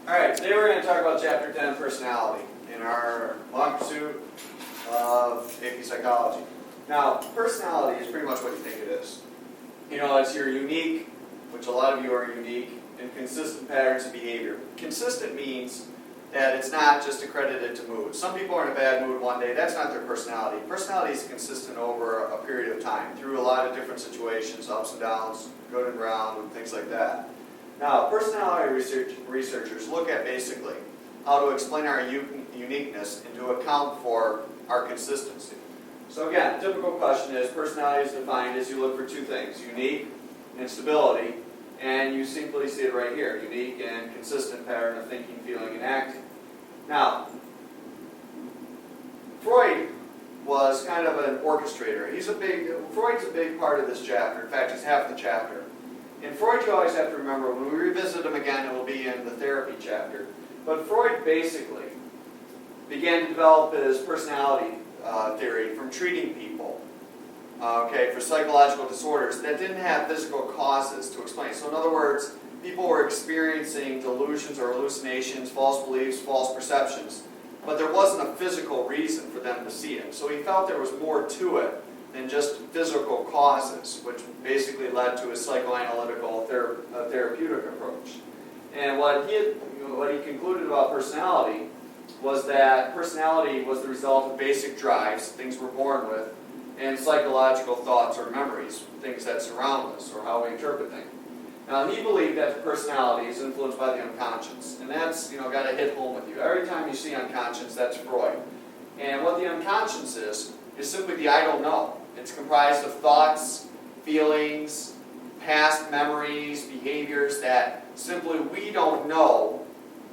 Alright, today we're going to talk about Chapter 10, Personality, in our long pursuit of AP Psychology. Now, personality is pretty much what you think it is. You know, it's your unique, which a lot of you are unique, and consistent patterns of behavior. Consistent means that it's not just accredited to mood. Some people are in a bad mood one day, that's not their personality. Personality is consistent over a period of time, through a lot of different situations, ups and downs, good and ground, and things like that. Now, personality researchers look at basically how to explain our uniqueness and to account for our consistency. So again, the typical question is, personality is defined as you look for two things, unique and stability, and you simply see it right here, unique and consistent pattern of thinking, feeling, and acting. Now, Freud was kind of an orchestrator. Freud's a big part of this chapter. In fact, he's half the chapter. And Freud, you always have to remember, when we revisit him again, it will be in the therapy chapter. But Freud basically began to develop his personality theory from treating people for psychological disorders that didn't have physical causes to explain. So in other words, people were experiencing delusions or hallucinations, false beliefs, false perceptions, but there wasn't a physical reason for them to see it. So he felt there was more to it than just physical causes, which basically led to his psychoanalytical therapeutic approach. And what he concluded about personality was that personality was the result of basic drives, things we're born with, and psychological thoughts or memories, things that surround us, or how we interpret things. Now, he believed that the personality is influenced by the unconscious, and that's got to hit home with you. Every time you see unconscious, that's Freud. And what the unconscious is simply the I don't know. It's comprised of thoughts, feelings, past memories, behaviors that simply we don't know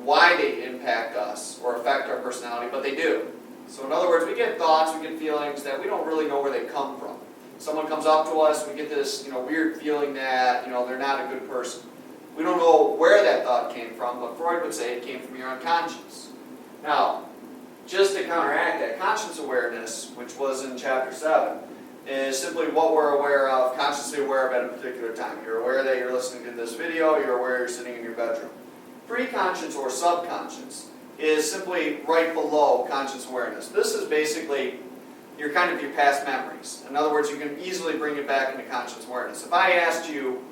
why they impact us or affect our personality, but they do. So in other words, we get thoughts, we get feelings that we don't really know where they come from. Someone comes up to us, we get this weird feeling that they're not a good person. We don't know where that thought came from, but Freud would say it came from your unconscious. Now, just to counteract that, conscious awareness, which was in Chapter 7, is simply what we're aware of, consciously aware of at a particular time. You're aware that you're listening to this video, you're aware you're sitting in your bedroom. Preconscious or subconscious is simply right below conscious awareness. This is basically your past memories. In other words, you can easily bring it back into conscious awareness. If I asked you,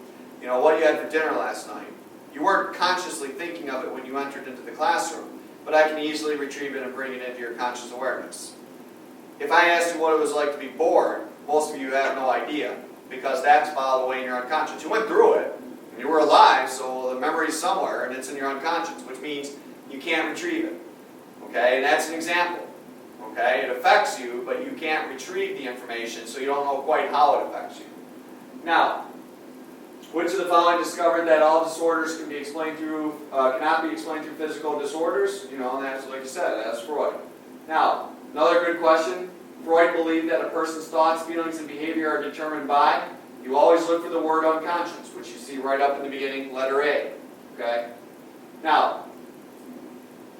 what you had for dinner last night, you weren't consciously thinking of it when you entered into the classroom, but I can easily retrieve it and bring it into your conscious awareness. If I asked you what it was like to be born, most of you have no idea, because that's filed away in your unconscious. You went through it, and you were alive, so the memory's somewhere, and it's in your unconscious, which means you can't retrieve it. Okay, and that's an example. Okay, it affects you, but you can't retrieve the information, so you don't know quite how it affects you. Now, which of the following discovered that all disorders can be explained through, cannot be explained through physical disorders? And that's, like you said, that's Freud. Now, another good question. Freud believed that a person's thoughts, feelings, and behavior are determined by, you always look for the word unconscious, which you see right up in the beginning, letter A. Okay? Now,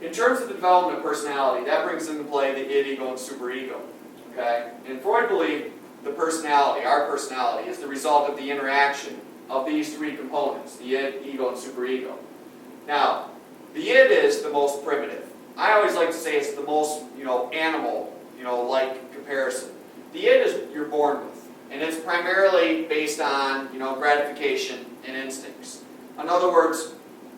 in terms of the development of personality, that brings into play the id, ego, and superego. Okay? And Freud believed the personality, our personality, is the result of the interaction of these three components, the id, ego, and superego. Now, the id is the most primitive. I always like to say it's the most, animal, like comparison. The id is you're born with, and it's primarily based on, gratification and instincts. In other words,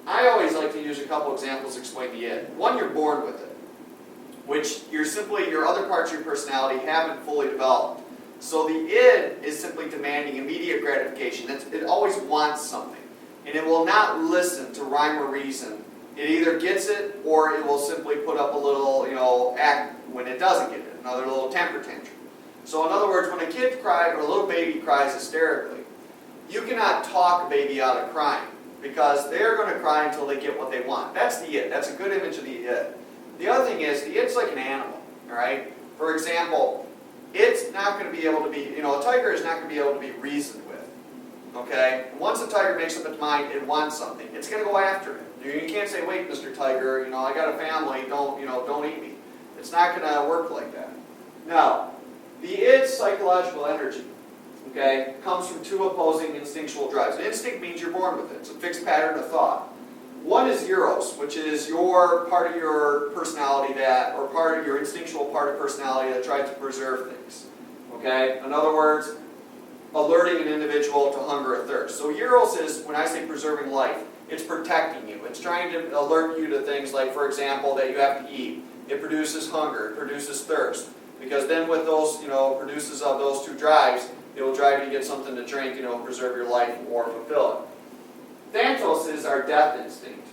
I always like to use a couple examples to explain the id. One, you're born with it, which your other parts of your personality haven't fully developed. So the id is simply demanding immediate gratification. It always wants something, and it will not listen to rhyme or reason. It either gets it, or it will simply put up a little, act when it doesn't get it, another little temper tantrum. So in other words, when a kid cries, or a little baby cries hysterically, you cannot talk a baby out of crying, because they're going to cry until they get what they want. That's the id. That's a good image of the id. The other thing is, the id's like an animal, all right? For example, it's not going to be able to be, a tiger is not going to be able to be reasoned with, okay? Once a tiger makes up its mind, it wants something, it's going to go after it. You can't say, wait, Mr. Tiger, I got a family, don't eat me. It's not going to work like that. Now, the id's psychological energy, comes from two opposing instinctual drives. An instinct means you're born with it. It's a fixed pattern of thought. One is eros, which is your part of your personality that, or part of your instinctual part of personality that tries to preserve things. Okay? In other words, alerting an individual to hunger or thirst. So eros is, when I say preserving life, it's protecting you. It's trying to alert you to things like, for example, that you have to eat. It produces hunger. It produces thirst. Because then with those, produces of those two drives, it will drive you to get something to drink, preserve your life or fulfill it. Thanatos is our death instinct.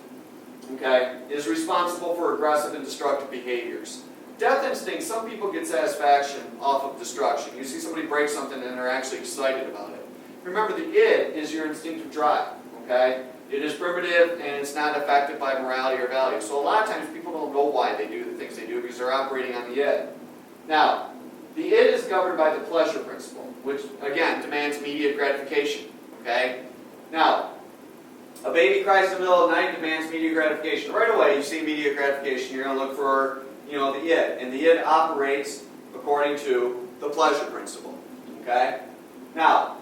Okay? It is responsible for aggressive and destructive behaviors. Death instinct, some people get satisfaction off of destruction. You see somebody break something and they're actually excited about it. Remember, the id is your instinctive drive. Okay? It is primitive and it's not affected by morality or value. So a lot of times people don't know why they do the things they do because they're operating on the id. Now, the id is governed by the pleasure principle, which, again, demands immediate gratification. Okay? Now, a baby cries in the middle of the night, demands immediate gratification. Right away, you see immediate gratification, you're going to look for, the id. And the id operates according to the pleasure principle. Okay? Now,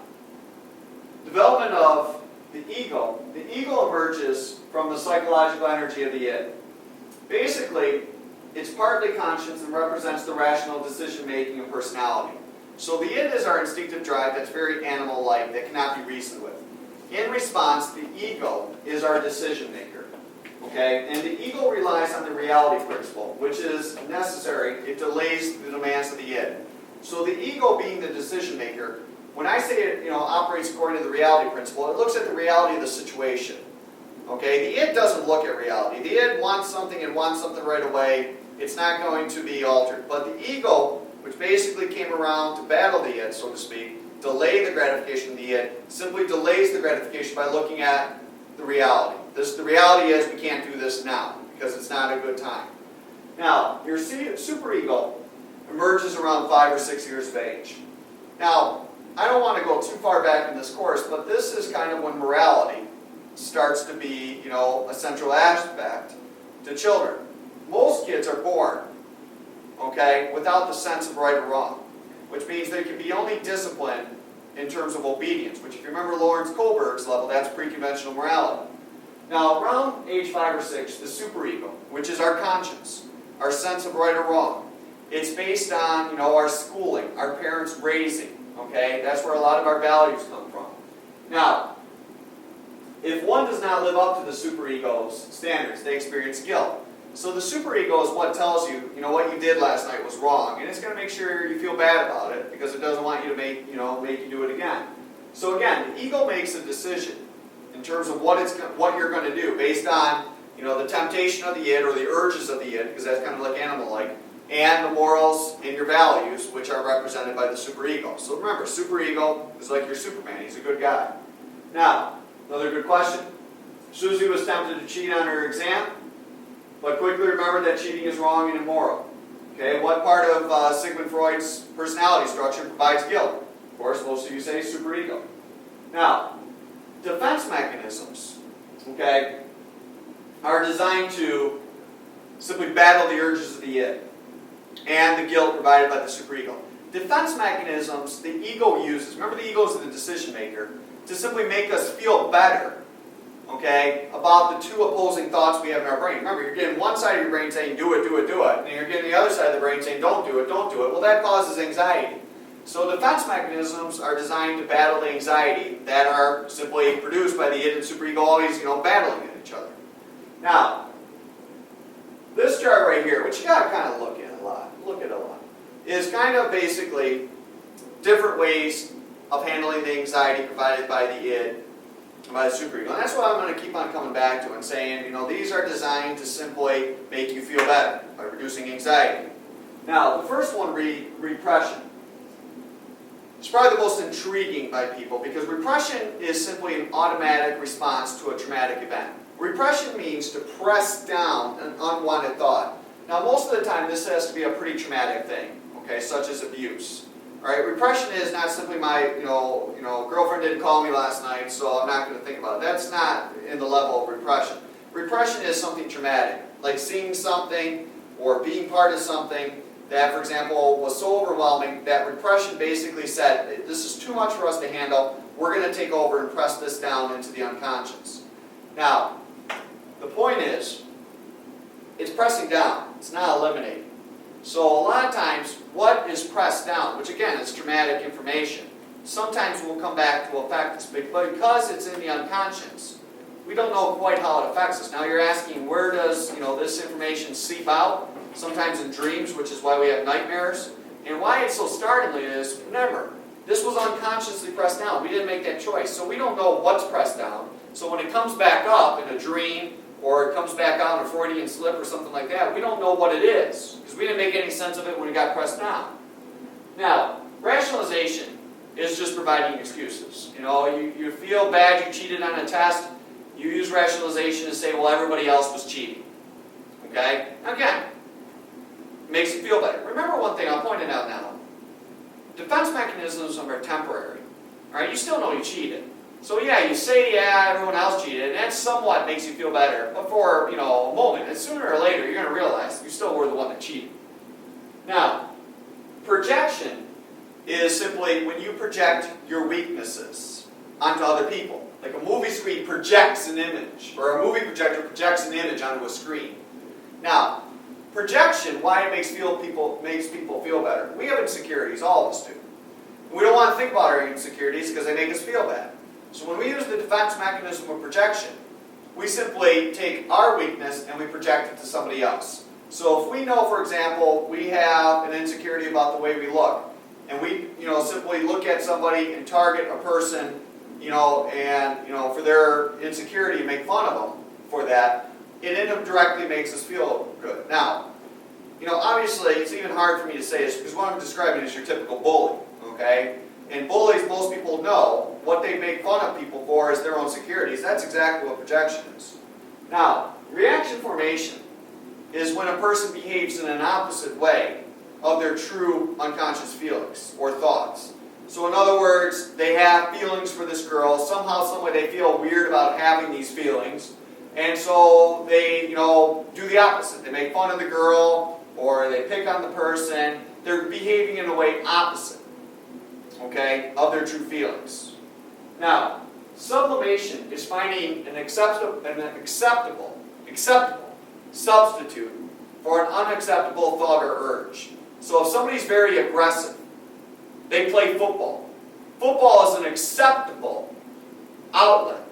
development of the ego emerges from the psychological energy of the id. Basically, it's partly conscious and represents the rational decision-making and personality. So the id is our instinctive drive that's very animal-like, that cannot be reasoned with. In response, the ego is our decision-maker. Okay? And the ego relies on the reality principle, which is necessary. It delays the demands of the id. So the ego being the decision-maker, when I say it operates according to the reality principle, it looks at the reality of the situation. Okay? The id doesn't look at reality. The id wants something and wants something right away. It's not going to be altered. But the ego, which basically came around to battle the id, so to speak, delay the gratification of the id, simply delays the gratification by looking at the reality. The reality is we can't do this now because it's not a good time. Now, your superego emerges around 5 or 6 years of age. Now, I don't want to go too far back in this course, but this is kind of when morality starts to be, a central aspect to children. Most kids are born, okay, without the sense of right or wrong, which means they can be only disciplined in terms of obedience, which if you remember Lawrence Kohlberg's level, that's pre-conventional morality. Now, around age 5 or 6, the superego, which is our conscience, our sense of right or wrong, it's based on, our schooling, our parents' raising, okay? That's where a lot of our values come from. Now, if one does not live up to the superego's standards, they experience guilt. So the superego is what tells you, what you did last night was wrong, and it's going to make sure you feel bad about it because it doesn't want you to make you do it again. So again, the ego makes a decision in terms of what you're going to do based on, the temptation of the id or the urges of the id, because that's kind of like animal-like, and the morals and your values, which are represented by the superego. So remember, superego is like your Superman. He's a good guy. Now, another good question. Susie was tempted to cheat on her exam, but quickly remembered that cheating is wrong and immoral. Okay, what part of Sigmund Freud's personality structure provides guilt? Of course, most of you say superego. Now, defense mechanisms, okay, are designed to simply battle the urges of the id and the guilt provided by the superego. Defense mechanisms the ego uses, remember the ego is the decision maker, to simply make us feel better, okay, about the two opposing thoughts we have in our brain. Remember, you're getting one side of your brain saying, do it, do it, do it, and you're getting the other side of the brain saying, don't do it, don't do it. Well, that causes anxiety. So defense mechanisms are designed to battle the anxiety that are simply produced by the id and superego always, battling at each other. Now, this chart right here, which you got to kind of look at a lot, is kind of basically different ways of handling the anxiety provided by the id and by the superego. And that's what I'm going to keep on coming back to and saying, these are designed to simply make you feel better by reducing anxiety. Now, the first one, repression. It's probably the most intriguing by people because repression is simply an automatic response to a traumatic event. Repression means to press down an unwanted thought. Now, most of the time, this has to be a pretty traumatic thing, okay, such as abuse. All right, repression is not simply my, girlfriend didn't call me last night, so I'm not going to think about it. That's not in the level of repression. Repression is something traumatic, like seeing something or being part of something that, for example, was so overwhelming that repression basically said, this is too much for us to handle, we're going to take over and press this down into the unconscious. Now, the point is, it's pressing down. It's not eliminating. So a lot of times, what is pressed down, which again is traumatic information, sometimes will come back to affect us. But because it's in the unconscious, we don't know quite how it affects us. Now you're asking, where does this information seep out? Sometimes in dreams, which is why we have nightmares. And why it's so startling is, remember, this was unconsciously pressed down. We didn't make that choice. So we don't know what's pressed down. So when it comes back up in a dream, or it comes back out in a Freudian slip or something like that, we don't know what it is, because we didn't make any sense of it when it got pressed down. Now, rationalization is just providing excuses. You feel bad you cheated on a test, you use rationalization to say, well, everybody else was cheating. Okay? Again, makes you feel better. Remember one thing I'll point it out now. Defense mechanisms are temporary. All right? You still know you cheated. So yeah, you say, yeah, everyone else cheated, and that somewhat makes you feel better, but for, a moment, and sooner or later, you're going to realize you still were the one that cheated. Now, projection is simply when you project your weaknesses onto other people. Like a movie screen projects an image, or a movie projector projects an image onto a screen. Now, projection, why it makes people feel better. We have insecurities, all of us do. We don't want to think about our insecurities because they make us feel bad. So when we use the defense mechanism of projection, we simply take our weakness and we project it to somebody else. So if we know, for example, we have an insecurity about the way we look, and we, simply look at somebody and target a person, and, for their insecurity and make fun of them for that, it indirectly makes us feel good. Now, obviously, it's even hard for me to say this because what I'm describing is your typical bully, okay? And bullies, most people know, what they make fun of people for is their own insecurities. That's exactly what projection is. Now, reaction formation is when a person behaves in an opposite way of their true unconscious feelings or thoughts. So in other words, they have feelings for this girl. Somehow, someway they feel weird about having these feelings. And so they, do the opposite. They make fun of the girl or they pick on the person. They're behaving in a way opposite, okay, of their true feelings. Now, sublimation is finding an acceptable substitute for an unacceptable thought or urge. So if somebody's very aggressive, they play football. Football is an acceptable outlet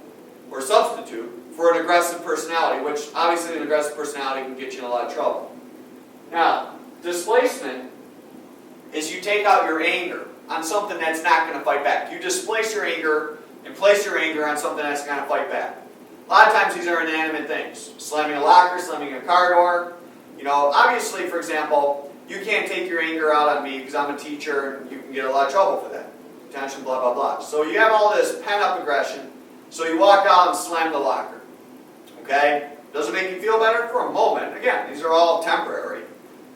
or substitute for an aggressive personality, which obviously an aggressive personality can get you in a lot of trouble. Now, displacement is you take out your anger on something that's not going to fight back. You displace your anger and place your anger on something that's going to fight back. A lot of times these are inanimate things. Slamming a locker, slamming a car door. Obviously, for example, you can't take your anger out on me because I'm a teacher and you can get a lot of trouble for that. Detention, blah, blah, blah. So you have all this pent-up aggression, so you walk out and slam the locker. Okay? Does it make you feel better? For a moment. Again, these are all temporary.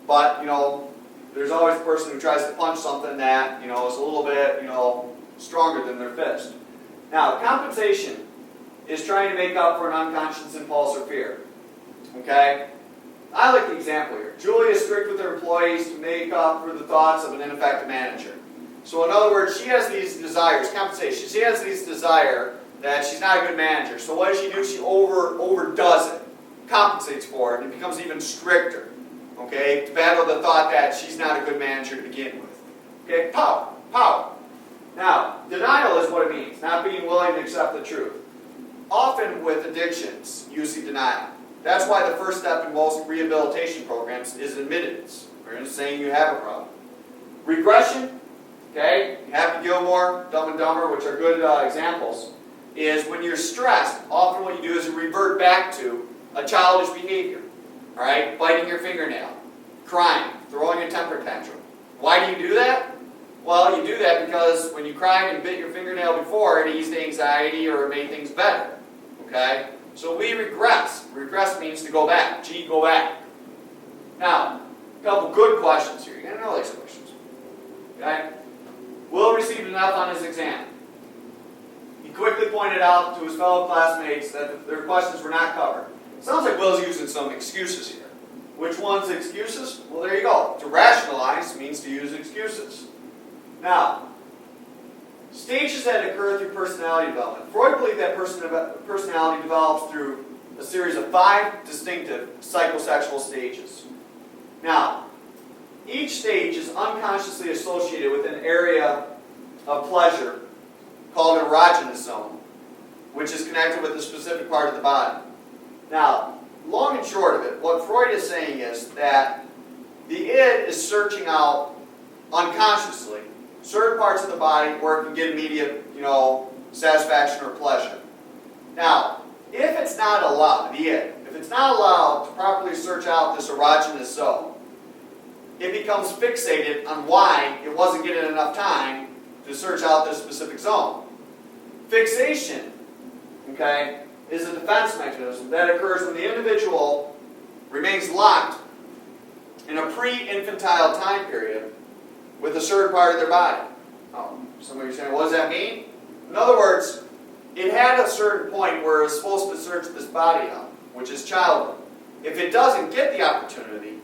But, there's always the person who tries to punch something that, is a little bit, stronger than their fist. Now, compensation is trying to make up for an unconscious impulse or fear. Okay? I like the example here. Julie is strict with her employees to make up for the thoughts of an ineffective manager. So in other words, she has these desires, compensation. She has these desire that she's not a good manager. So what does she do? She overdoes it, compensates for it, and it becomes even stricter. Okay? To battle the thought that she's not a good manager to begin with. Okay? Power. Now, denial is what it means, not being willing to accept the truth. Often with addictions, you see denial. That's why the first step in most rehabilitation programs is admittance, or saying you have a problem. Regression, okay, Happy Gilmore, Dumb and Dumber, which are good examples, is when you're stressed, often what you do is you revert back to a childish behavior. All right, biting your fingernail, crying, throwing a temper tantrum. Why do you do that? Well, you do that because when you cried and bit your fingernail before, it eased anxiety or it made things better. Okay? So we regress. Regress means to go back. Go back. Now, a couple good questions here. You're going to know these questions. Okay? Will received enough on his exam. He quickly pointed out to his fellow classmates that their questions were not covered. Sounds like Will's using some excuses here. Which one's excuses? Well, there you go. To rationalize means to use excuses. Now, stages that occur through personality development. Freud believed that personality develops through a series of 5 distinctive psychosexual stages. Now, each stage is unconsciously associated with an area of pleasure called an erogenous zone, which is connected with a specific part of the body. Now, long and short of it, what Freud is saying is that the id is searching out unconsciously certain parts of the body where it can get immediate, satisfaction or pleasure. Now, if it's not allowed, the id, if it's not allowed to properly search out this erogenous zone, it becomes fixated on why it wasn't getting enough time to search out this specific zone. Fixation, is a defense mechanism that occurs when the individual remains locked in a pre-infantile time period with a certain part of their body. Some of you are saying, what does that mean? In other words, it had a certain point where it's supposed to search this body out, which is childhood. If it doesn't get the opportunity,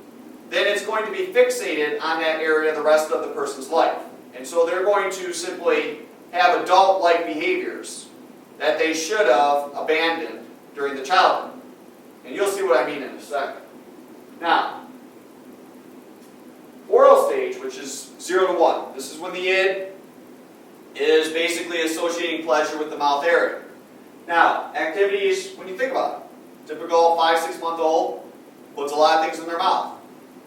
then it's going to be fixated on that area the rest of the person's life. And so they're going to simply have adult-like behaviors that they should have abandoned during the childhood. And you'll see what I mean in a second. Now, oral stage, which is 0 to 1. This is when the id is basically associating pleasure with the mouth area. Now, activities, when you think about it, typical 5-6-month-old puts a lot of things in their mouth.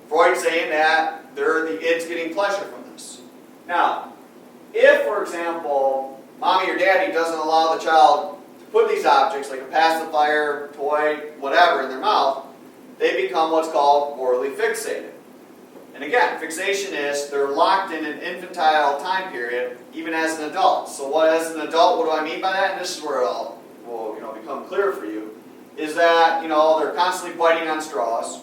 Freud's saying that the id's getting pleasure from this. Now, if, for example, mommy or daddy doesn't allow the child to put these objects, like a pacifier, toy, whatever, in their mouth, they become what's called orally fixated. And again, fixation is they're locked in an infantile time period, even as an adult. So as an adult, what do I mean by that? And this is where it all will become clear for you, is that they're constantly biting on straws.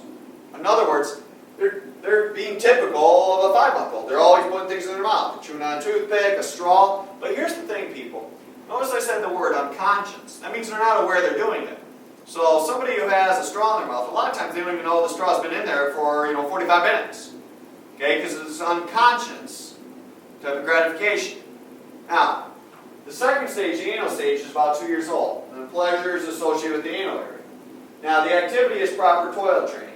In other words, they're being typical of a 5-month-old. They're always putting things in their mouth. They're chewing on a toothpick, a straw. But here's the thing, people. Notice I said the word unconscious. That means they're not aware they're doing it. So somebody who has a straw in their mouth, a lot of times they don't even know the straw's been in there for 45 minutes. Because it's unconscious type of gratification. Now, the second stage, the anal stage, is about 2 years old. And the pleasure is associated with the anal area. Now, the activity is proper toilet training.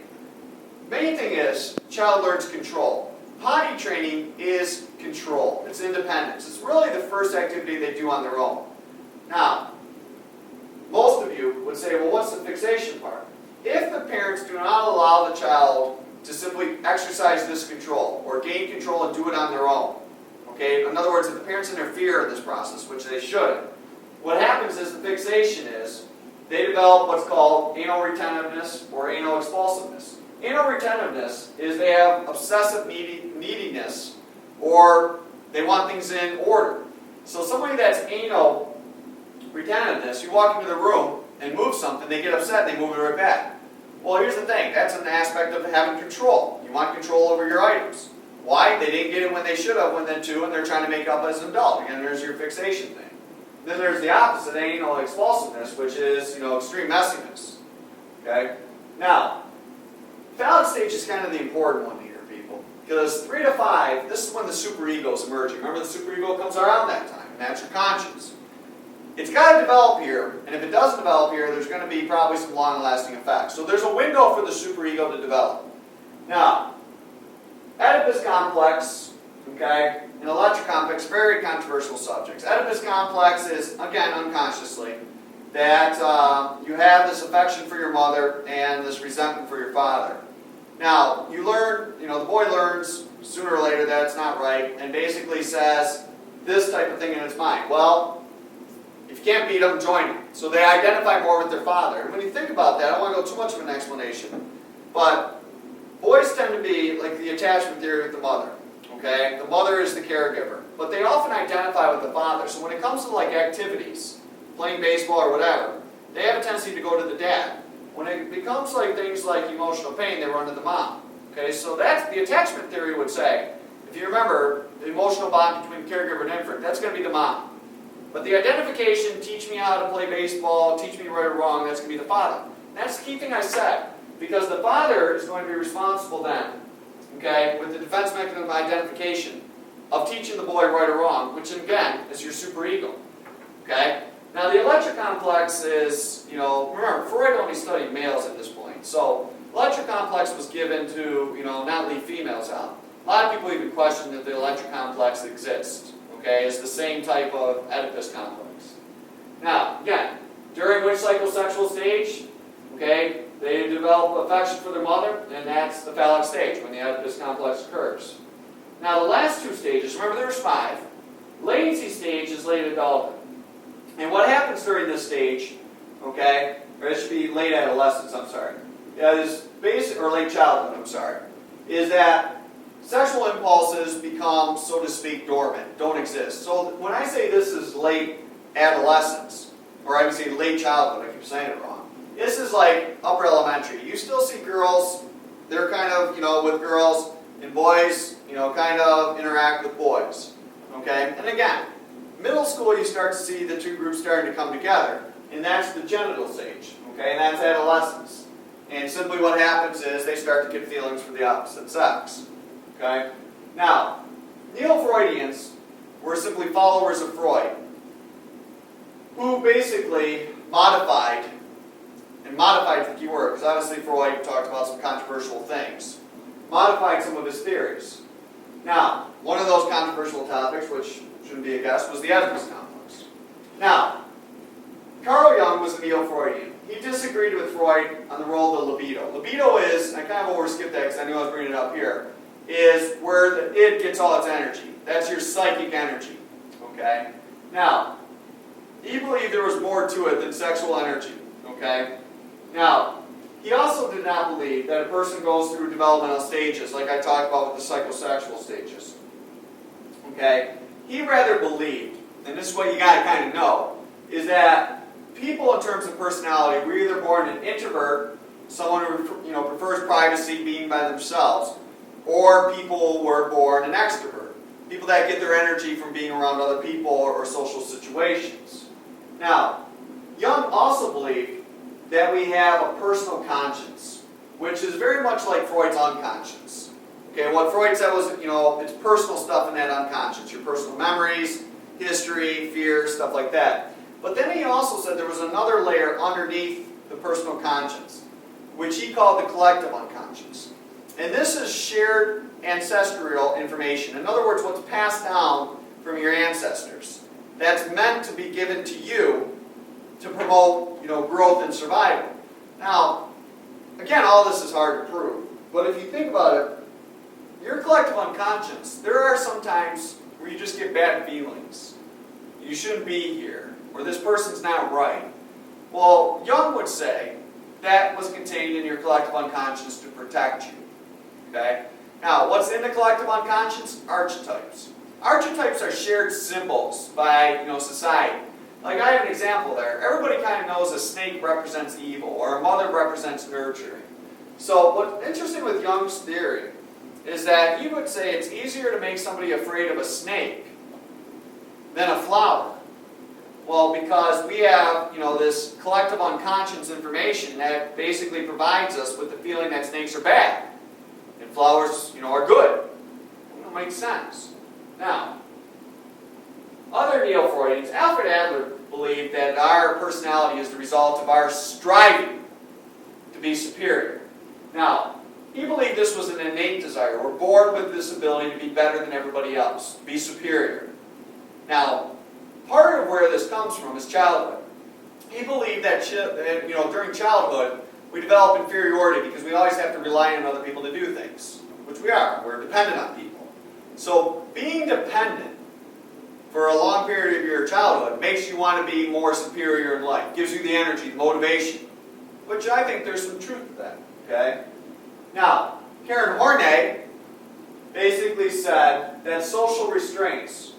Main thing is, child learns control. Potty training is control. It's independence. It's really the first activity they do on their own. Now, most of you would say, well, what's the fixation part? If the parents do not allow the child to simply exercise this control or gain control and do it on their own, in other words, if the parents interfere in this process, which they shouldn't, what happens is the fixation is they develop what's called anal retentiveness or anal expulsiveness. Anal retentiveness is they have obsessive neediness, or they want things in order. So somebody that's anal retentiveness, you walk into the room and move something, they get upset and they move it right back. Well, here's the thing. That's an aspect of having control. You want control over your items. Why? They didn't get it when they should have, when then too, and they're trying to make up as an adult. Again, there's your fixation thing. Then there's the opposite, anal expulsiveness, which is, extreme messiness. Now, phallic stage is kind of the important one here, people. Because 3 to 5, this is when the superego is emerging. Remember, the superego comes around that time, and that's your conscience. It's got to develop here, and if it doesn't develop here, there's going to be probably some long-lasting effects. So there's a window for the superego to develop. Now, Oedipus complex, and electric complex, very controversial subjects. Oedipus complex is, again, unconsciously, that you have this affection for your mother and this resentment for your father. Now, you learn, the boy learns sooner or later that it's not right, and basically says this type of thing in its mind. Well, if you can't beat them, join them. So they identify more with their father. And when you think about that, I don't want to go too much of an explanation, but boys tend to be like the attachment theory with the mother. The mother is the caregiver, but they often identify with the father. So when it comes to activities, playing baseball or whatever, they have a tendency to go to the dad. When it becomes things like emotional pain, they run to the mom. So that's the attachment theory would say. If you remember, the emotional bond between caregiver and infant, that's going to be the mom. But the identification, teach me how to play baseball, teach me right or wrong, that's going to be the father. And that's the key thing I said. Because the father is going to be responsible then, with the defense mechanism of identification, of teaching the boy right or wrong, which again is your superego. Now the electric complex is, remember, Freud only studied males at this point. So electric complex was given to, not leave females out. A lot of people even question that the electric complex exists. Okay, it's the same type of Oedipus complex. Now, again, during which psychosexual stage? Okay, they develop affection for their mother, and that's the phallic stage, when the Oedipus complex occurs. Now, the last two stages, remember there's 5. Latency stage is late adulthood. And what happens during this stage, okay, or it should be late adolescence, I'm sorry, is basic, or late childhood, I'm sorry, is that sexual impulses become, so to speak, dormant, don't exist. So when I say this is late adolescence, or I would say late childhood, I keep saying it wrong, this is like upper elementary. You still see girls, they're kind of, with girls, and boys, kind of interact with boys. Okay? And again, middle school you start to see the two groups starting to come together, and that's the genital stage. Okay? And that's adolescence. And simply what happens is they start to get feelings for the opposite sex. Okay? Now, Neo-Freudians were simply followers of Freud, who basically modified the key word, because obviously Freud talked about some controversial things, modified some of his theories. Now, one of those controversial topics, which shouldn't be a guess, was the Oedipus complex. Now, Carl Jung was a Neo-Freudian. He disagreed with Freud on the role of the libido. Libido is, and I kind of overskipped that because I knew I was bringing it up here, is where the id gets all its energy. That's your psychic energy. Okay? Now, he believed there was more to it than sexual energy. Okay? Now, he also did not believe that a person goes through developmental stages, like I talked about with the psychosexual stages. Okay? He rather believed, and this is what you got to kind of know, is that people in terms of personality were either born an introvert, someone who prefers privacy, being by themselves, or people were born an extrovert, people that get their energy from being around other people or social situations. Now, Jung also believed that we have a personal conscience, which is very much like Freud's unconscious. Okay, what Freud said was, it's personal stuff in that unconscious, your personal memories, history, fear, stuff like that. But then he also said there was another layer underneath the personal conscience, which he called the collective unconscious. And this is shared ancestral information. In other words, what's passed down from your ancestors. That's meant to be given to you to promote, growth and survival. Now, again, all this is hard to prove. But if you think about it, your collective unconscious, there are some times where you just get bad feelings. You shouldn't be here. Or this person's not right. Well, Jung would say that was contained in your collective unconscious to protect you. Okay? Now, what's in the collective unconscious? Archetypes. Archetypes are shared symbols by, society. Like, I have an example there. Everybody kind of knows a snake represents evil, or a mother represents nurturing. So, what's interesting with Jung's theory is that he would say it's easier to make somebody afraid of a snake than a flower. Well, because we have, this collective unconscious information that basically provides us with the feeling that snakes are bad and flowers, are good. It makes sense. Now, other Neo-Freudians, Alfred Adler believed that our personality is the result of our striving to be superior. Now, he believed this was an innate desire. We're born with this ability to be better than everybody else, to be superior. Now, part of where this comes from is childhood. He believed that during childhood, we develop inferiority because we always have to rely on other people to do things, which we are. We're dependent on people. So being dependent for a long period of your childhood makes you want to be more superior in life, gives you the energy, the motivation, which I think there's some truth to that. Okay? Now, Karen Horney basically said that social restraints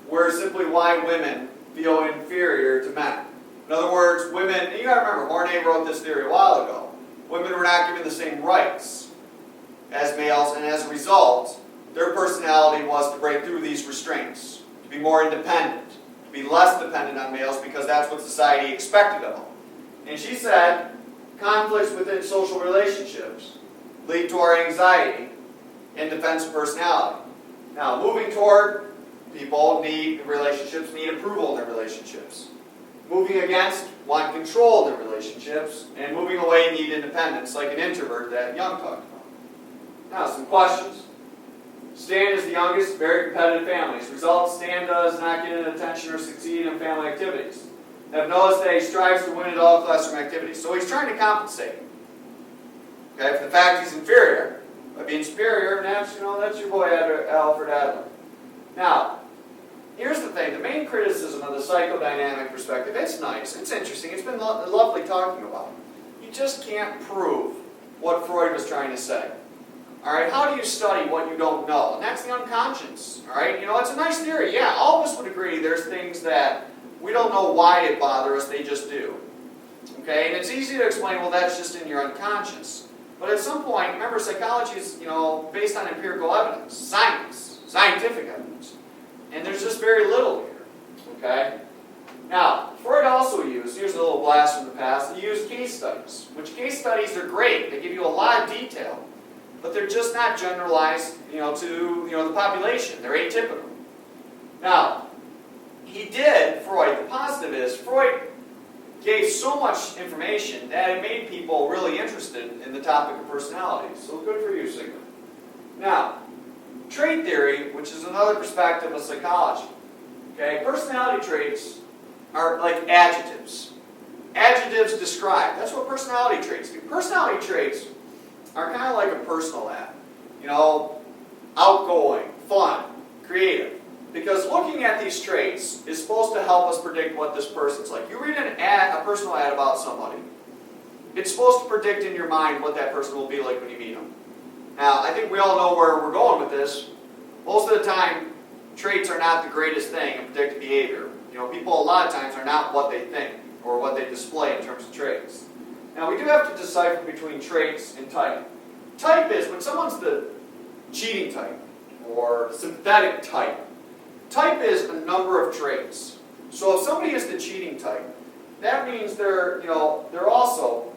were simply why women feel inferior to men. In other words, women, and you gotta remember, Horney wrote this theory a while ago. Women were not given the same rights as males, and as a result, their personality was to break through these restraints, to be more independent, to be less dependent on males because that's what society expected of them. And she said, conflicts within social relationships lead to our anxiety and defensive personality. Now, moving toward people need relationships, need approval in their relationships. Moving against, want control in relationships, and moving away, need independence, like an introvert that Jung talked about. Now, some questions. Stan is the youngest, very competitive families. Result, Stan does not get any attention or succeed in family activities. I've noticed that he strives to win at all classroom activities. So he's trying to compensate. Okay, for the fact he's inferior. By being superior, and that's your boy Alfred Adler. Now, here's the thing. The main criticism of the psychodynamic perspective, it's nice, it's interesting, it's been lovely talking about. You just can't prove what Freud was trying to say. Alright, how do you study what you don't know? And that's the unconscious. Alright, it's a nice theory. Yeah, all of us would agree there's things that we don't know why they bother us, they just do. Okay, and it's easy to explain, well, that's just in your unconscious. But at some point, remember, psychology is, based on empirical evidence, science, scientific evidence. And there's just very little here. Okay? Now, Freud also used, here's a little blast from the past, he used case studies. Which case studies are great. They give you a lot of detail. But they're just not generalized, to, the population. They're atypical. Now, Freud, the positive is, Freud gave so much information that it made people really interested in the topic of personality. So good for you, Sigmund. Now, trait theory, which is another perspective of psychology. Okay, personality traits are like adjectives. Adjectives describe. That's what personality traits do. Personality traits are kind of like a personal ad. Outgoing, fun, creative. Because looking at these traits is supposed to help us predict what this person's like. You read a personal ad about somebody, it's supposed to predict in your mind what that person will be like when you meet them. Now, I think we all know where we're going with this. Most of the time, traits are not the greatest thing in predictive behavior. People a lot of times are not what they think or what they display in terms of traits. Now, we do have to decipher between traits and type. Type is when someone's the cheating type or sympathetic type. Type is a number of traits. So if somebody is the cheating type, that means they're also,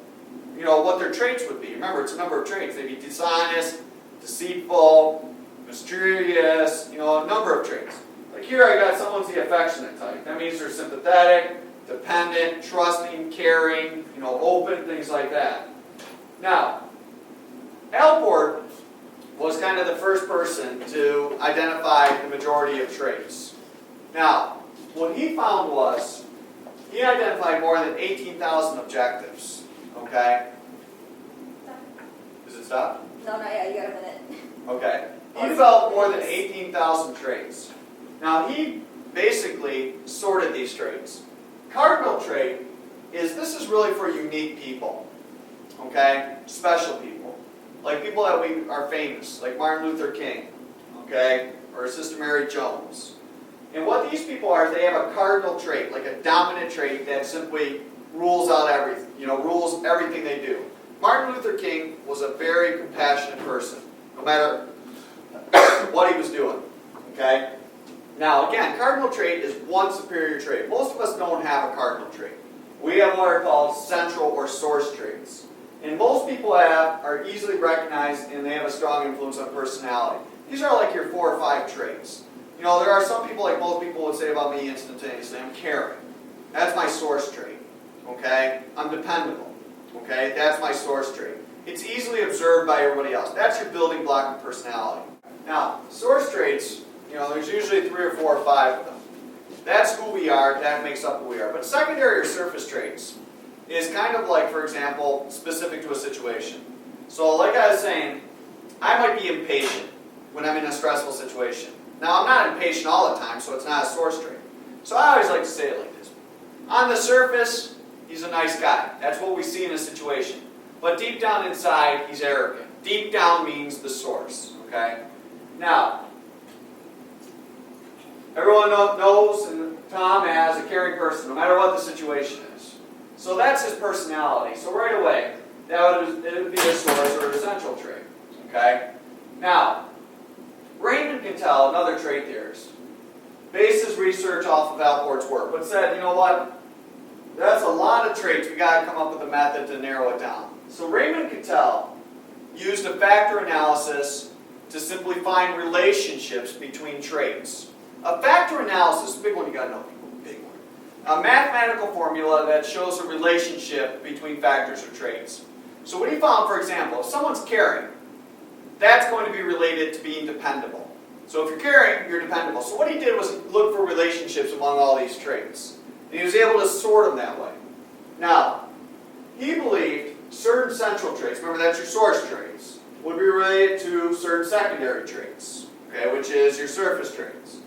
what their traits would be. Remember, it's a number of traits. They'd be dishonest, deceitful, mysterious, a number of traits. Like here I got someone's the affectionate type. That means they're sympathetic, dependent, trusting, caring, open, things like that. Now, Allport was kind of the first person to identify the majority of traits. Now, what he found was, he identified more than 18,000 objectives. Okay? Does it stop? No, not yet. You got a minute. Okay. He developed more than 18,000 traits. Now, he basically sorted these traits. Cardinal trait this is really for unique people. Okay? Special people. Like people that are famous, like Martin Luther King, okay, or Sister Mary Jones. And what these people are, they have a cardinal trait, like a dominant trait that simply rules out everything, rules everything they do. Martin Luther King was a very compassionate person, no matter what he was doing, okay? Now, again, cardinal trait is one superior trait. Most of us don't have a cardinal trait. We have what are called central or source traits. And most people are easily recognized and they have a strong influence on personality. These are like your 4 or 5 traits. There are some people, like most people would say about me instantaneously, I'm caring. That's my source trait. Okay? I'm dependable. Okay? That's my source trait. It's easily observed by everybody else. That's your building block of personality. Now, source traits, there's usually 3 or 4 or 5 of them. That's who we are. That makes up who we are. But secondary or surface traits is kind of like, for example, specific to a situation. So like I was saying, I might be impatient when I'm in a stressful situation. Now, I'm not impatient all the time, so it's not a source trait. So I always like to say it like this. On the surface, he's a nice guy. That's what we see in a situation. But deep down inside, he's arrogant. Deep down means the source. Okay? Now, everyone knows Tom as a caring person, no matter what the situation is. So that's his personality. So right away, it would be a source or a central trait. Okay? Now, Raymond can tell, another trait theorist, based his research off of Allport's work, but said, you know what? That's a lot of traits. We got to come up with a method to narrow it down. So Raymond Cattell used a factor analysis to simply find relationships between traits. A factor analysis, big one you got to know, people, big one. a mathematical formula that shows a relationship between factors or traits. So what he found, for example, if someone's caring, that's going to be related to being dependable. So if you're caring, you're dependable. So what he did was look for relationships among all these traits. And he was able to sort them that way. Now, he believed certain central traits, remember that's your source traits, would be related to certain secondary traits, okay, which is your surface traits.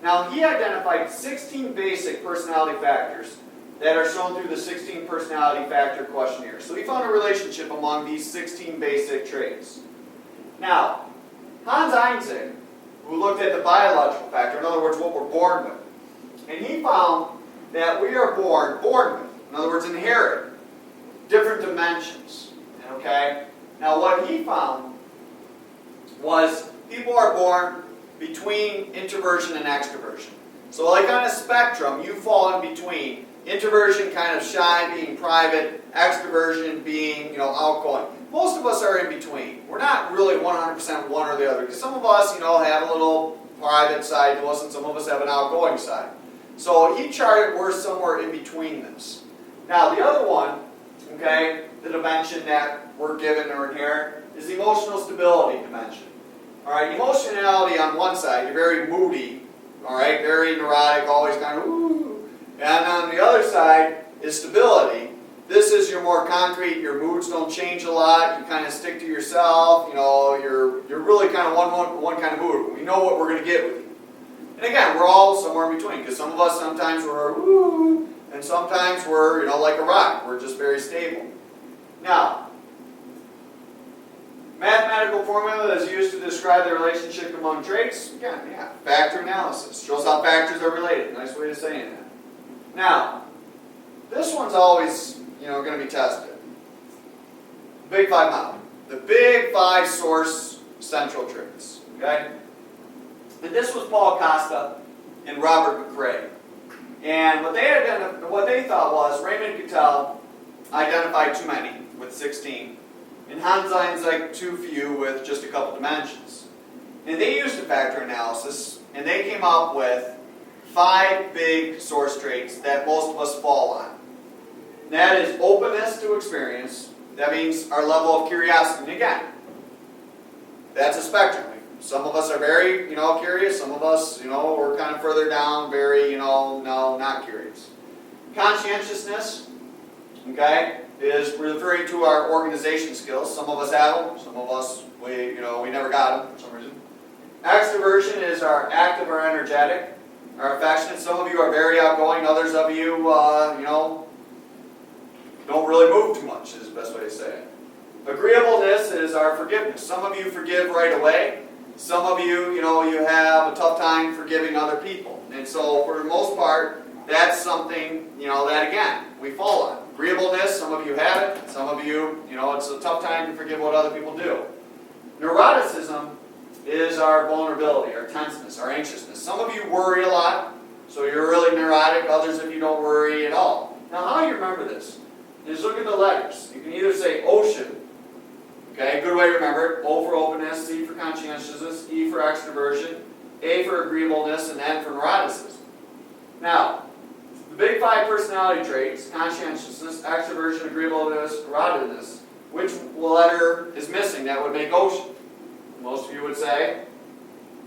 Now, he identified 16 basic personality factors that are shown through the 16 personality factor questionnaire. So he found a relationship among these 16 basic traits. Now, Hans Einzig, who looked at the biological factor, in other words, what we're born with, and he found that we are born with, in other words, inherit different dimensions, okay? Now, what he found was people are born between introversion and extroversion. So like on a spectrum, you fall in between. Introversion, kind of shy, being private. Extroversion, being, outgoing. Most of us are in between. We're not really 100% one or the other. Because some of us, have a little private side to us, and some of us have an outgoing side. So he charted we're somewhere in between this. Now the other one, okay, the dimension that we're given or inherit, is the emotional stability dimension. Alright, emotionality on one side, you're very moody, alright, very neurotic, always kind of ooh. And on the other side is stability. This is your more concrete, your moods don't change a lot, you kind of stick to yourself, you're really kind of one kind of mood. We know what we're going to get with you. And again, we're all somewhere in between, because some of us sometimes we're ooh, and sometimes we're, like a rock, we're just very stable. Now, mathematical formula is used to describe the relationship among traits. Again, yeah, factor analysis. Shows how factors are related. Nice way of saying that. Now, this one's always, going to be tested. Big Five model. The Big Five source central traits. Okay? And this was Paul Costa and Robert McRae. And what they thought was Raymond Cattell identified too many with 16. And Hans Einzig too few with just a couple dimensions. And they used a factor analysis, and they came up with 5 big source traits that most of us fall on. And that is openness to experience. That means our level of curiosity. And again, that's a spectrum. Some of us are very, curious. Some of us, we're kind of further down, very, no, not curious. Conscientiousness, okay, is referring to our organization skills. Some of us have them. Some of us, we never got them for some reason. Extroversion is our active or energetic, our affectionate. Some of you are very outgoing. Others of you, don't really move too much, is the best way to say it. Agreeableness is our forgiveness. Some of you forgive right away. Some of you, you have a tough time forgiving other people. And so, for the most part, that's something, that again, we fall on. Agreeableness, some of you have it. Some of you, it's a tough time to forgive what other people do. Neuroticism is our vulnerability, our tenseness, our anxiousness. Some of you worry a lot, so you're really neurotic. Others of you don't worry at all. Now, how do you remember this? Just look at the letters. You can either say ocean, okay, good way to remember it. O for openness, C for conscientiousness, E for extroversion, A for agreeableness, and N for neuroticism. Now, the big 5 personality traits, conscientiousness, extroversion, agreeableness, neuroticness, which letter is missing that would make ocean? Most of you would say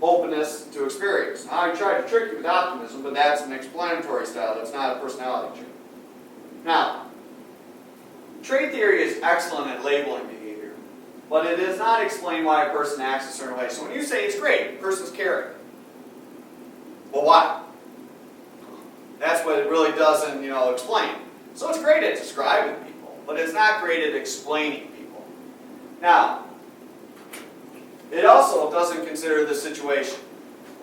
openness to experience. I tried to trick you with optimism, but that's an explanatory style. That's not a personality trait. Now, trait theory is excellent at labeling behavior, but it does not explain why a person acts a certain way. So when you say it's great, the person's caring. Well, why? That's what it really doesn't, explain. So it's great at describing people, but it's not great at explaining people. Now, it also doesn't consider the situation.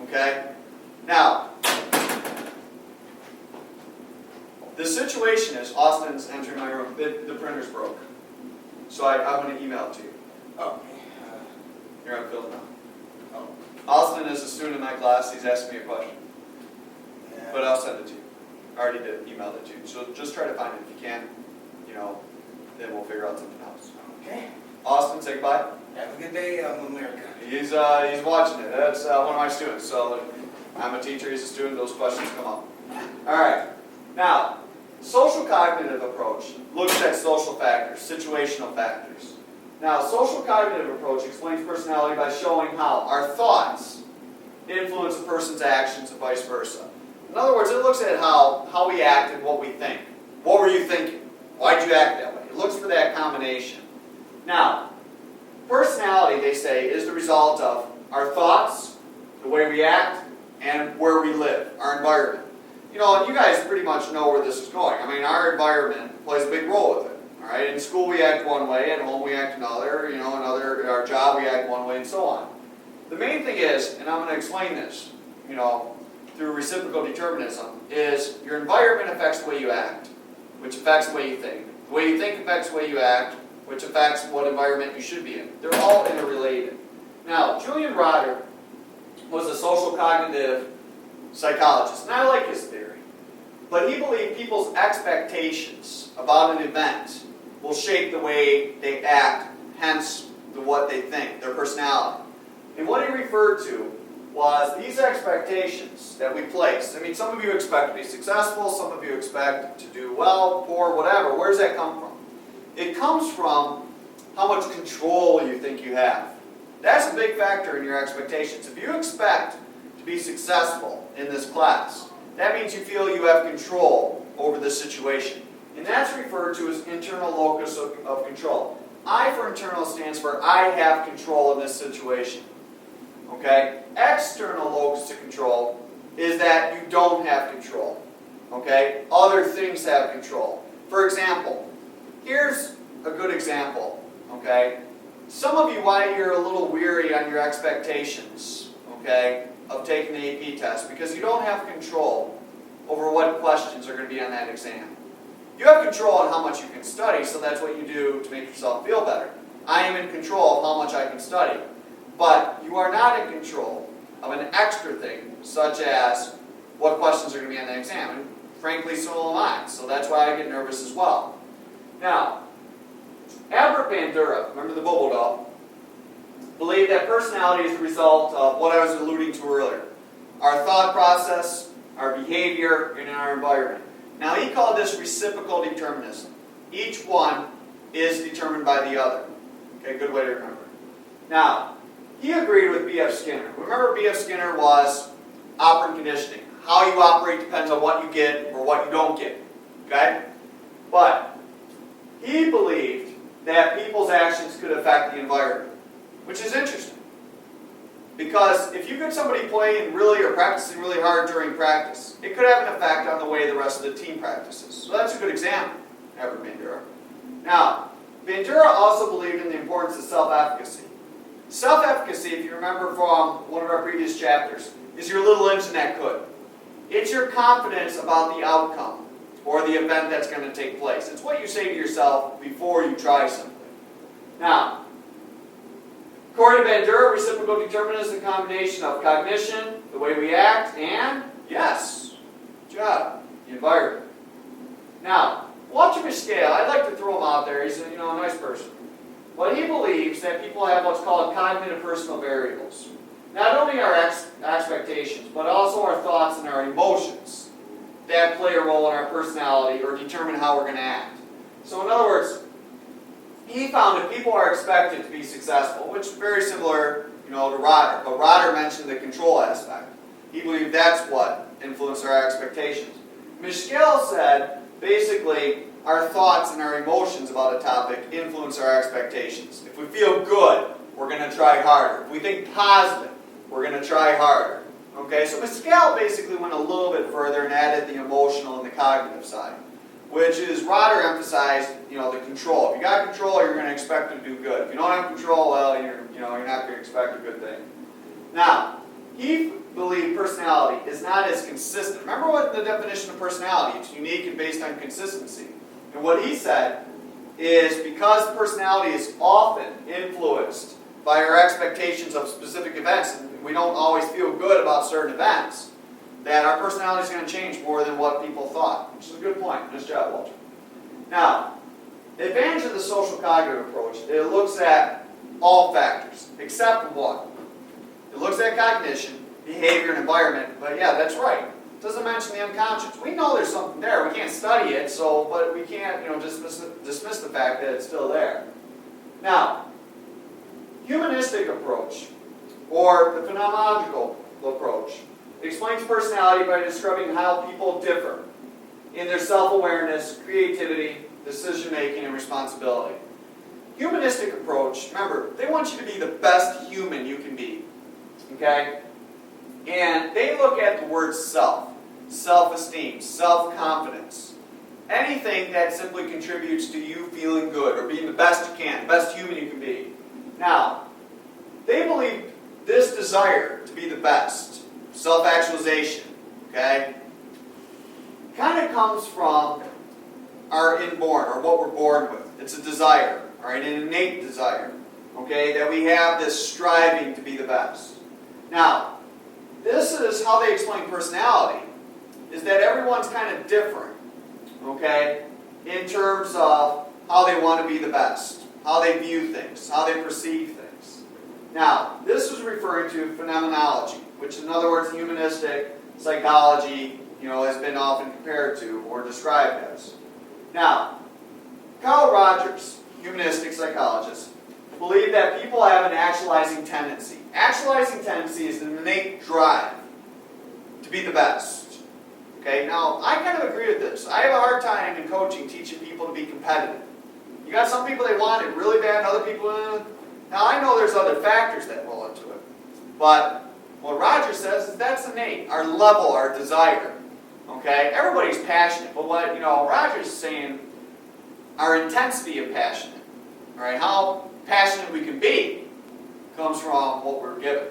Okay? Now, the situation is Austin's entering my room. The printer's broke. So I'm going to email it to you. Oh. Here I'm filling out. Oh. Austin is a student in my class. He's asking me a question. Yeah. But I'll send it to you. I already did email it to you. So just try to find it. If you can, then we'll figure out something else. Okay. Austin, say goodbye. Have a good day, America. He's watching it. That's one of my students. So I'm a teacher. He's a student. Those questions come up. All right. Now, social cognitive approach looks at social factors, situational factors. Now, social cognitive approach explains personality by showing how our thoughts influence a person's actions and vice versa. In other words, it looks at how we act and what we think. What were you thinking? Why'd you act that way? It looks for that combination. Now, personality, they say, is the result of our thoughts, the way we act, and where we live, our environment. You know, and you guys pretty much know where this is going. I mean, our environment plays a big role with it. All right, in school we act one way, at home we act another. You know, in our job we act one way, and so on. The main thing is, and I'm going to explain this, you know, through reciprocal determinism, is your environment affects the way you act, which affects the way you think. The way you think affects the way you act, which affects what environment you should be in. They're all interrelated. Now, Julian Rotter was a social cognitive psychologist, and I like his theory. But he believed people's expectations about an event will shape the way they act, hence what they think, their personality. And what he referred to was these expectations that we place. I mean, some of you expect to be successful, some of you expect to do well, poor, whatever. Where does that come from? It comes from how much control you think you have. That's a big factor in your expectations. If you expect to be successful in this class, that means you feel you have control over the situation. And that's referred to as internal locus of control. I for internal stands for I have control in this situation. Okay? External locus of control is that you don't have control. Okay? Other things have control. For example, here's a good example. Okay? Some of you, why you're a little weary on your expectations, okay, of taking the AP test, because you don't have control over what questions are going to be on that exam. You have control on how much you can study, so that's what you do to make yourself feel better. I am in control of how much I can study. But you are not in control of an extra thing, such as what questions are going to be on that exam. And frankly, so am I. So that's why I get nervous as well. Now, Albert Bandura, remember the Bobo doll, believed that personality is the result of what I was alluding to earlier. Our thought process, our behavior, and our environment. Now, he called this reciprocal determinism. Each one is determined by the other. Okay, good way to remember. Now, he agreed with B.F. Skinner. Remember, B.F. Skinner was operant conditioning. How you operate depends on what you get or what you don't get. Okay? But he believed that people's actions could affect the environment, which is interesting. Because if you get somebody playing really or practicing really hard during practice, it could have an effect on the way the rest of the team practices. So that's a good example, Albert Bandura. Now, Bandura also believed in the importance of self-efficacy. Self-efficacy, if you remember from one of our previous chapters, is your little engine that could. It's your confidence about the outcome or the event that's going to take place. It's what you say to yourself before you try something. Now, according to Bandura, reciprocal determinism is a combination of cognition, the way we act, and, yes, job, the environment. Now, Walter Mischel, I'd like to throw him out there. He's a nice person. But he believes that people have what's called cognitive personal variables. Not only our expectations, but also our thoughts and our emotions that play a role in our personality or determine how we're going to act. So in other words, he found that people are expected to be successful, which is very similar, to Rotter. But Rotter mentioned the control aspect. He believed that's what influenced our expectations. Mischel said, basically, our thoughts and our emotions about a topic influence our expectations. If we feel good, we're going to try harder. If we think positive, we're going to try harder. Okay, so Mischel basically went a little bit further and added the emotional and the cognitive side, which is Rotter emphasized, the control. If you got control, you're going to expect to do good. If you don't have control, well, you're not going to expect a good thing. Now, he believed personality is not as consistent. Remember what the definition of personality? It's unique and based on consistency. And what he said is because personality is often influenced by our expectations of specific events, and we don't always feel good about certain events, that our personality is going to change more than what people thought, which is a good point. Nice job, Walter. Now, the advantage of the social cognitive approach, it looks at all factors, except one. It looks at cognition, behavior, and environment, but yeah, that's right. Doesn't mention the unconscious. We know there's something there. We can't study it, but we can't, dismiss the fact that it's still there. Now, humanistic approach, or the phenomenological approach, explains personality by describing how people differ in their self-awareness, creativity, decision-making, and responsibility. Humanistic approach, remember, they want you to be the best human you can be. Okay? And they look at the word self, self-esteem, self-confidence. Anything that simply contributes to you feeling good or being the best you can, the best human you can be. Now, they believe this desire to be the best, self-actualization, okay, kind of comes from our inborn, or what we're born with. It's a desire, all right, an innate desire, okay, that we have this striving to be the best. Now, this is how they explain personality, is that everyone's kind of different, okay, in terms of how they want to be the best, how they view things, how they perceive things. Now, this is referring to phenomenology, which in other words, humanistic psychology, has been often compared to or described as. Now, Carl Rogers, humanistic psychologist, believed that people have an actualizing tendency. Actualizing tendency is an innate drive to be the best. Okay, now I kind of agree with this. I have a hard time in coaching teaching people to be competitive. You got some people they want it really bad, and other people. Now I know there's other factors that roll into it, but what Rogers says is that's innate. Our level, our desire. Okay, everybody's passionate, but what Rogers is saying, our intensity of passionate. All right, how passionate we can be comes from what we're given.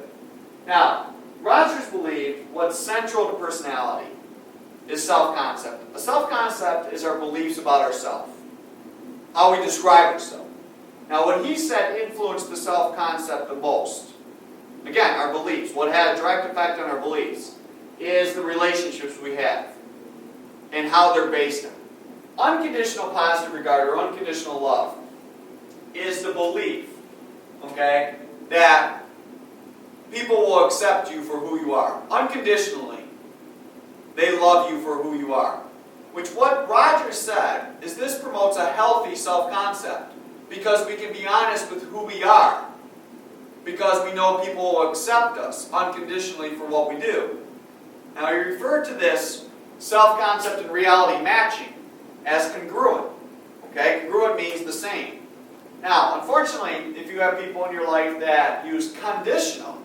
Now, Rogers believed what's central to personality is self-concept. A self-concept is our beliefs about ourselves, how we describe ourselves. Now, what he said influenced the self-concept the most, again, our beliefs, what had a direct effect on our beliefs, is the relationships we have and how they're based on. Unconditional positive regard or unconditional love is the belief, okay, that people will accept you for who you are. Unconditionally, they love you for who you are. Which what Rogers said is this promotes a healthy self-concept because we can be honest with who we are. Because we know people will accept us unconditionally for what we do. Now he referred to this self-concept and reality matching as congruent. Okay, congruent means the same. Now, unfortunately, if you have people in your life that use conditional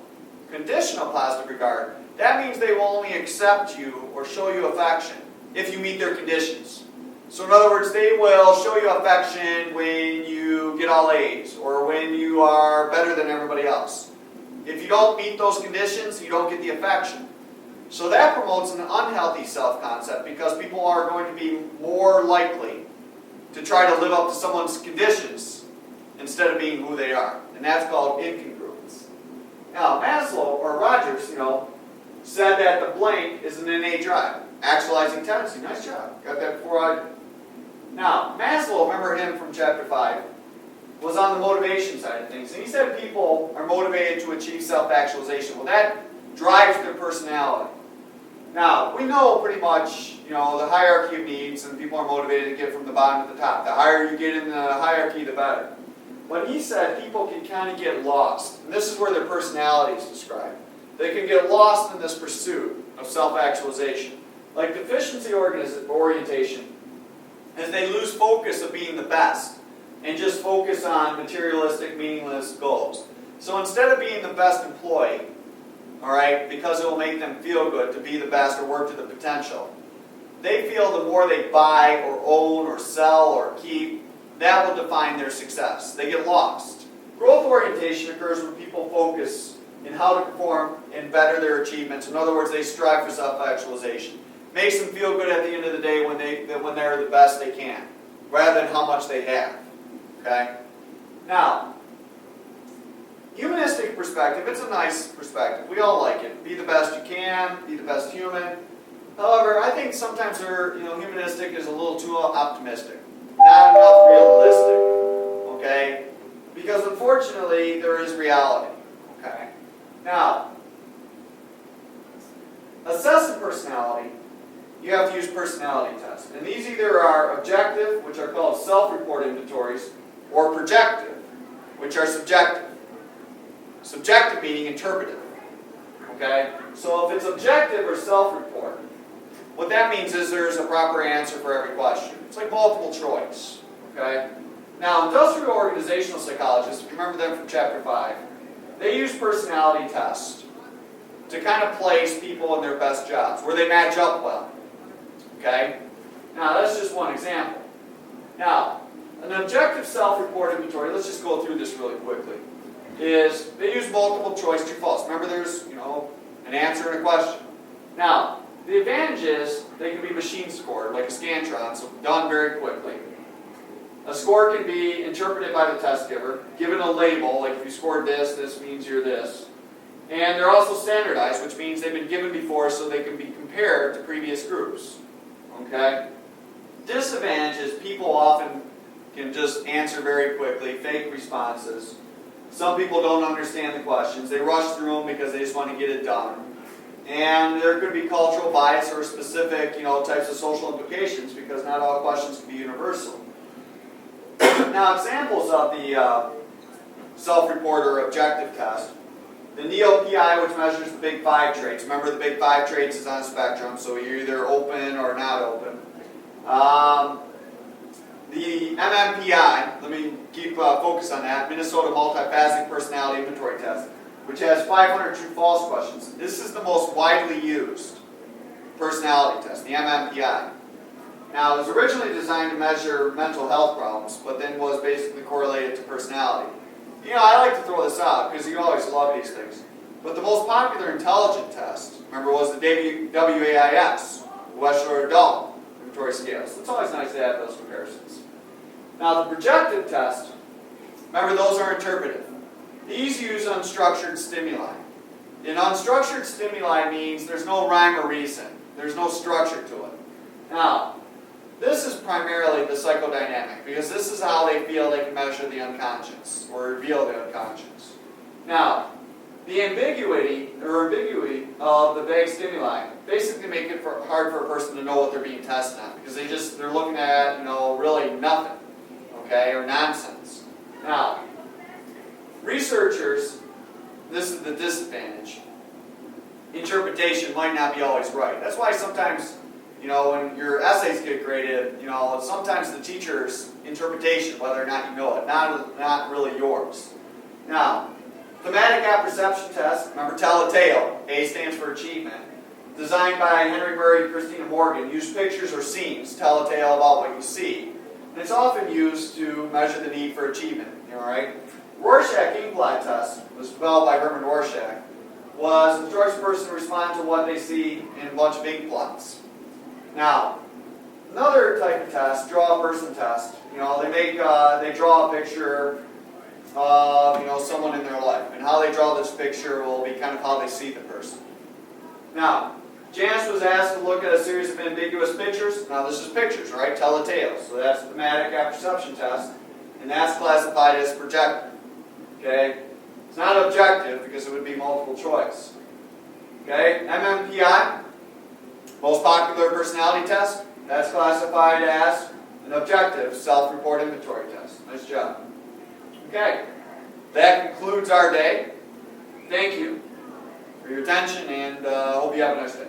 positive regard, that means they will only accept you or show you affection if you meet their conditions. So in other words, they will show you affection when you get all A's or when you are better than everybody else. If you don't meet those conditions, you don't get the affection. So that promotes an unhealthy self-concept because people are going to be more likely to try to live up to someone's conditions instead of being who they are. And that's called incongruence. Now, Maslow, or Rogers, said that the blank is an innate drive. Actualizing tendency. Nice job. Got that before I did. Now, Maslow, remember him from chapter 5, was on the motivation side of things. And he said people are motivated to achieve self-actualization. Well, that drives their personality. Now, we know pretty much, the hierarchy of needs, and people are motivated to get from the bottom to the top. The higher you get in the hierarchy, the better. But he said people can kind of get lost. And this is where their personality is described. They can get lost in this pursuit of self-actualization. Like deficiency orientation, as they lose focus of being the best and just focus on materialistic, meaningless goals. So instead of being the best employee, all right, because it will make them feel good to be the best or work to the potential, they feel the more they buy or own or sell or keep, that will define their success. They get lost. Growth orientation occurs when people focus in how to perform and better their achievements. In other words, they strive for self-actualization. Makes them feel good at the end of the day when they're the best they can, rather than how much they have. Okay? Now, humanistic perspective, it's a nice perspective. We all like it. Be the best you can, be the best human. However, I think sometimes humanistic is a little too optimistic. Not enough realistic. Okay? Because unfortunately, there is reality. Okay? Now, assessing personality you have to use personality tests. And these either are objective, which are called self-report inventories, or projective, which are subjective. Subjective meaning interpretive. Okay? So if it's objective or self-report, what that means is there's a proper answer for every question. It's like multiple choice. Okay? Now, industrial organizational psychologists, if you remember them from chapter 5, they use personality tests to kind of place people in their best jobs, where they match up well. Okay? Now, that's just one example. Now, an objective self-report inventory, let's just go through this really quickly, is they use multiple choice true false. Remember, there's, an answer and a question. Now, the advantage is they can be machine scored, like a Scantron, so done very quickly. A score can be interpreted by the test giver, given a label, like if you scored this, this means you're this. And they're also standardized, which means they've been given before so they can be compared to previous groups. Okay? Disadvantage is people often can just answer very quickly, fake responses. Some people don't understand the questions. They rush through them because they just want to get it done. And there could be cultural bias or specific, types of social implications because not all questions can be universal. Now, examples of the self-report or objective test. The NEO-PI, which measures the big 5 traits. Remember, the big 5 traits is on a spectrum, so you're either open or not open. The MMPI, let me keep focus on that, Minnesota Multifaceted Personality Inventory Test, which has 500 true-false questions. This is the most widely used personality test, the MMPI. Now, it was originally designed to measure mental health problems, but then was basically correlated to personality. I like to throw this out because you always love these things. But the most popular intelligent test, remember, was the WAIS, the West Shore Adult Inventory Scale. So it's always nice to have those comparisons. Now, the projective test, remember, those are interpretive. These use unstructured stimuli. And unstructured stimuli means there's no rhyme or reason. There's no structure to it. Now, this is primarily the psychodynamic, because this is how they feel they can measure the unconscious, or reveal the unconscious. Now, the ambiguity of the vague stimuli basically make it hard for a person to know what they're being tested on, because they're looking at, really nothing, okay, or nonsense. Now, researchers, this is the disadvantage. Interpretation might not be always right. That's why sometimes, when your essays get graded, sometimes the teacher's interpretation, whether or not you know it, not really yours. Now, thematic apperception test, remember tell a tale, A stands for achievement, designed by Henry Murray and Christina Morgan, use pictures or scenes, tell a tale about what you see. And it's often used to measure the need for achievement, right? Rorschach inkblot test was developed by Herman Rorschach, was instructs a person to respond to what they see in a bunch of ink blots. Now, another type of test, draw a person test. They draw a picture of someone in their life, and how they draw this picture will be kind of how they see the person. Now, Janice was asked to look at a series of ambiguous pictures. Now, this is pictures, right? Tell a tale. So that's the thematic apperception test, and that's classified as projective. Okay, it's not objective because it would be multiple choice. Okay, MMPI. Most popular personality test, that's classified as an objective self-report inventory test. Nice job. Okay, that concludes our day. Thank you for your attention, and hope you have a nice day.